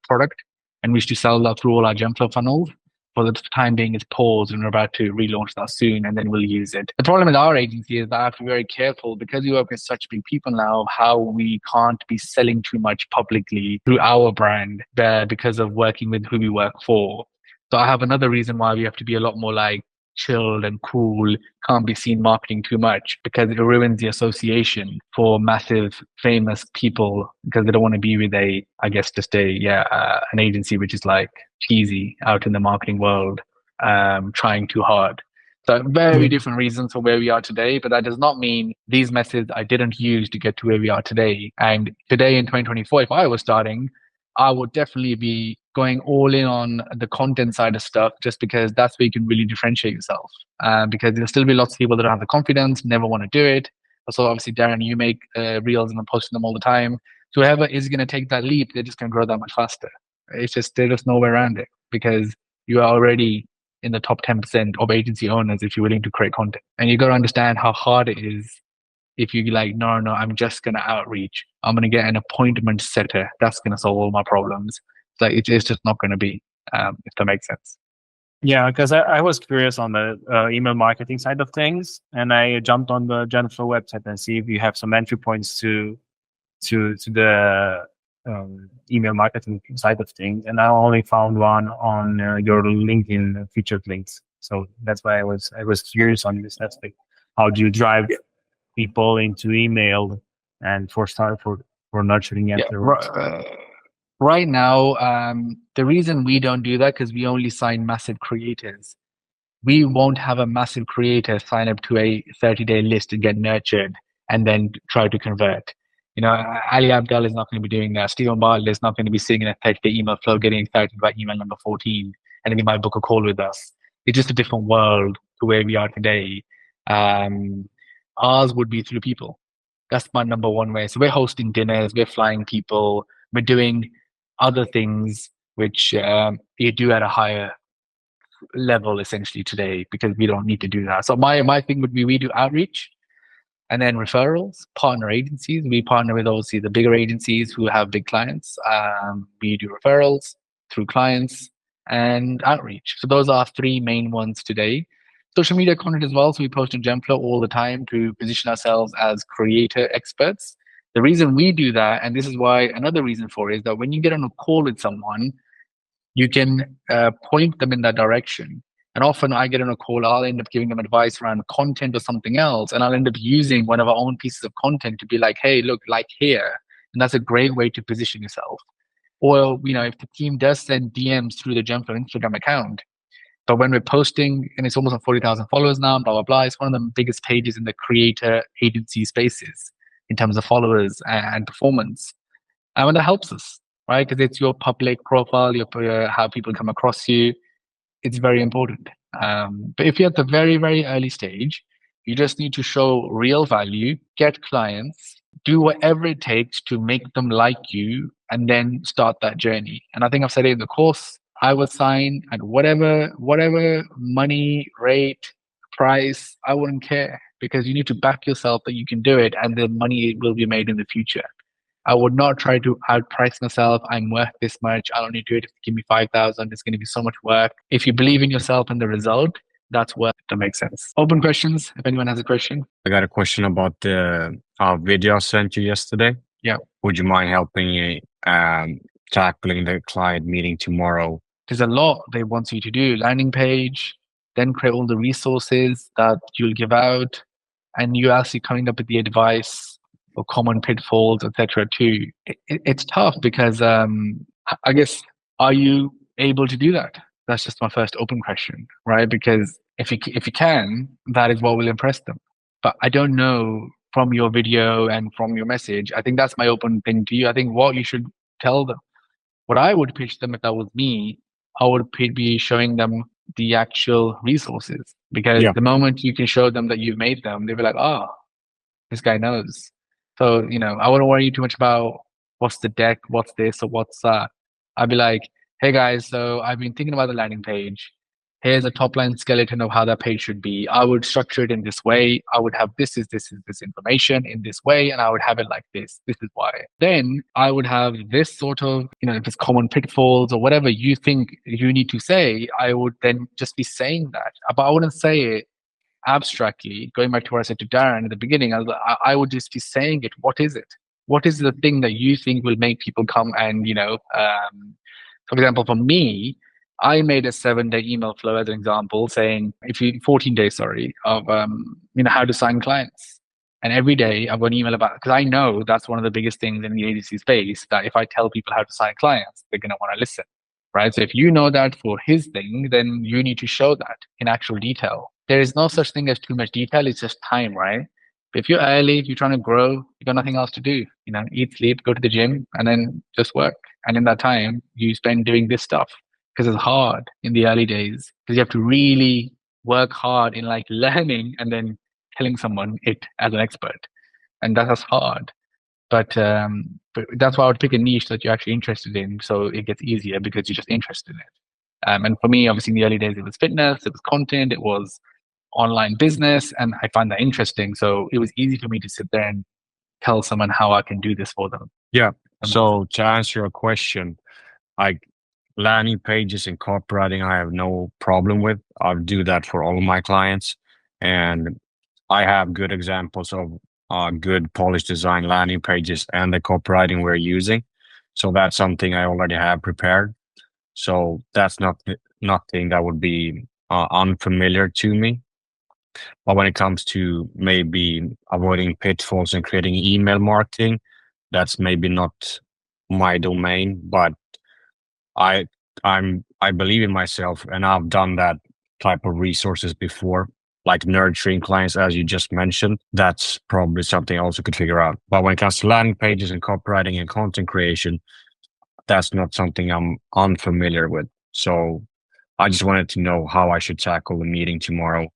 product, and we used to sell that through all our Gemflow funnels. For the time being, it's paused, and we're about to relaunch that soon, and then we'll use it. The problem with our agency is that I have to be very careful because we work with such big people now, how we can't be selling too much publicly through our brand because of working with who we work for. So I have another reason why we have to be a lot more like chilled and cool, can't be seen marketing too much because it ruins the association for massive famous people because they don't want to be with an agency which is like cheesy out in the marketing world, trying too hard. So very different reasons for where we are today, but that does not mean these methods I didn't use to get to where we are today. And today in 2024, if I was starting, I would definitely be going all in on the content side of stuff just because that's where you can really differentiate yourself. Because there'll still be lots of people that don't have the confidence, never want to do it. So obviously, Darren, you make reels and I'm posting them all the time. So whoever is going to take that leap, they're just going to grow that much faster. It's just, there's just no way around it because you are already in the top 10% of agency owners if you're willing to create content. And you got to understand how hard it is if you like, no, I'm just going to outreach. I'm going to get an appointment setter. That's going to solve all my problems. So it's just not going to be, if that makes sense. Yeah, because I was curious on the email marketing side of things, and I jumped on the Genflow website and see if you have some entry points to the email marketing side of things, and I only found one on your LinkedIn featured links. So that's why I was curious on this aspect. How do you drive people into email and for nurturing afterwards? Right now, the reason we don't do that because we only sign massive creators. We won't have a massive creator sign up to a 30-day list and get nurtured and then try to convert. You know, Ali Abdal is not going to be doing that. Stephen Bartlett is not going to be sitting in a 30-day email flow, getting excited about email number 14, and then he might book a call with us. It's just a different world to where we are today. Ours would be through people. That's my number one way. So we're hosting dinners, we're flying people, we're doing other things which you do at a higher level essentially today because we don't need to do that. So my thing would be we do outreach and then referrals, partner agencies. We partner with obviously the bigger agencies who have big clients. We do referrals through clients and outreach. So those are 3 main ones today. Social media content as well. So we post on Gemflow all the time to position ourselves as creator experts. The reason we do that, and this is why another reason for it, is that when you get on a call with someone, you can point them in that direction. And often I get on a call, I'll end up giving them advice around content or something else. And I'll end up using one of our own pieces of content to be like, hey, look, like here. And that's a great way to position yourself. Or, you know, if the team does send DMs through the Gemflow Instagram account, but when we're posting, and it's almost on 40,000 followers now, blah, blah, blah, it's one of the biggest pages in the creator agency spaces in terms of followers and performance. And that helps us, right? Because it's your public profile, how people come across you. it's very important. But if you're at the very, very early stage, you just need to show real value, get clients, do whatever it takes to make them like you, and then start that journey. And I think I've said it in the course, I would sign at whatever money, rate, price, I wouldn't care, because you need to back yourself that you can do it and the money will be made in the future. I would not try to outprice myself. I'm worth this much. I don't need to do it. Give me 5,000. It's going to be so much work. If you believe in yourself and the result, that's worth to make sense. Open questions. If anyone has a question. I got a question about the video I sent you yesterday. Yeah. Would you mind helping me tackling the client meeting tomorrow? There's a lot they want you to do. Landing page, then create all the resources that you'll give out, and you actually coming up with the advice or common pitfalls, etc. too. It's tough because I guess, are you able to do that? That's just my first open question, right? Because if you can, that is what will impress them. But I don't know from your video and from your message. I think that's my open thing to you. I think what you should tell them, what I would pitch them if that was me, I would be showing them the actual resources. Because the moment you can show them that you've made them, they'll be like, oh, this guy knows. So, I wouldn't worry too much about what's the deck, what's this, or what's that. I'd be like, hey guys, so I've been thinking about the landing page. Here's a top line skeleton of how that page should be. I would structure it in this way. I would have this information in this way, and I would have it like this. This is why. Then I would have this sort of, if it's common pitfalls or whatever you think you need to say, I would then just be saying that. But I wouldn't say it abstractly. Going back to what I said to Darren at the beginning, I would just be saying it. What is it? What is the thing that you think will make people come and, for example, for me, I made a 7-day email flow as an example, saying 14 days, of how to sign clients. And every day I've got an email about, because I know that's one of the biggest things in the agency space, that if I tell people how to sign clients, they're going to want to listen, right? So if you know that for his thing, then you need to show that in actual detail. There is no such thing as too much detail. It's just time, right? But if you're early, if you're trying to grow, you got nothing else to do. Eat, sleep, go to the gym, and then just work. And in that time, you spend doing this stuff, because it's hard in the early days, because you have to really work hard in learning and then telling someone it as an expert. And that's hard. But that's why I would pick a niche that you're actually interested in, so it gets easier because you're just interested in it. And for me, obviously, in the early days, it was fitness, it was content, it was online business, and I find that interesting. So it was easy for me to sit there and tell someone how I can do this for them. Yeah. So to answer your question, landing pages and copywriting, I have no problem with. I do that for all of my clients, and I have good examples of good polished design landing pages and the copywriting we're using. So that's something I already have prepared. So that's nothing that would be unfamiliar to me. But when it comes to maybe avoiding pitfalls and creating email marketing, that's maybe not my domain. But I believe in myself, and I've done that type of resources before, like nurturing clients, as you just mentioned. That's probably something I also could figure out. But when it comes to landing pages and copywriting and content creation, that's not something I'm unfamiliar with. So I just wanted to know how I should tackle the meeting tomorrow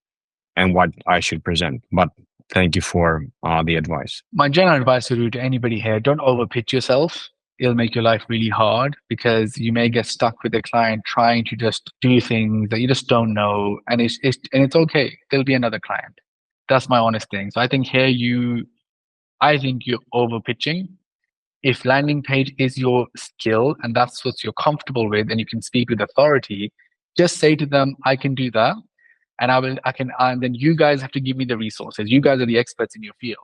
and what I should present. But thank you for the advice. My general advice would be to anybody here, don't overpitch yourself. It'll make your life really hard, because you may get stuck with the client trying to just do things that you just don't know. And it's okay. There'll be another client. That's my honest thing. So I think here I think you're overpitching. If landing page is your skill and that's what you're comfortable with and you can speak with authority, just say to them, I can do that. And then you guys have to give me the resources. You guys are the experts in your field.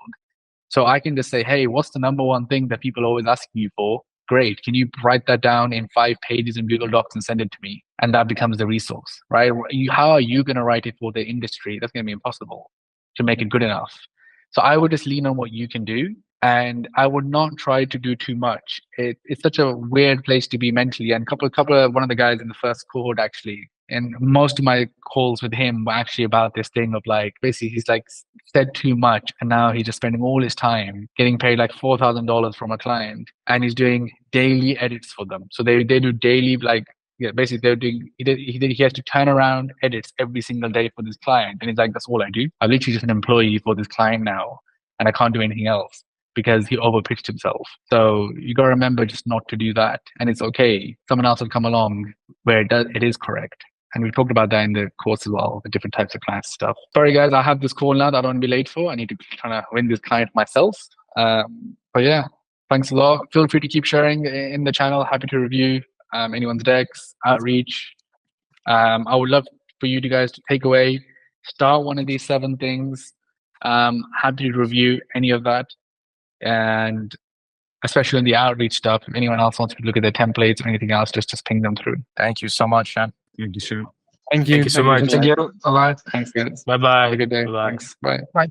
So I can just say, hey, what's the number one thing that people are always asking you for? Great. Can you write that down in 5 pages in Google Docs and send it to me? And that becomes the resource, right? How are you going to write it for the industry? That's going to be impossible to make it good enough. So I would just lean on what you can do. And I would not try to do too much. It's such a weird place to be mentally. And one of the guys in the first cohort actually, and most of my calls with him were actually about this thing of basically he's said too much, and now he's just spending all his time getting paid $4,000 from a client, and he's doing daily edits for them. So they do daily Yeah, basically they're doing. He has to turn around edits every single day for this client, and he's like, "That's all I do. I'm literally just an employee for this client now, and I can't do anything else." Because he overpitched himself. So you gotta remember just not to do that, and it's okay. Someone else will come along where it is correct. And we talked about that in the course as well, the different types of client stuff. Sorry guys, I have this call now that I don't want to be late for. I need to try to win this client myself. But yeah, thanks a lot. Feel free to keep sharing in the channel. Happy to review anyone's decks, outreach. I would love for you guys to take away, start one of these 7 things. Happy to review any of that. And especially in the outreach stuff, if anyone else wants to look at their templates or anything else, just ping them through. Thank you so much, Shan. Thank you, sir. Thank you. Thank you so much. Thank you. All right. Thanks, guys. Bye bye. Have a good day. Bye-bye. Thanks. Bye. Bye.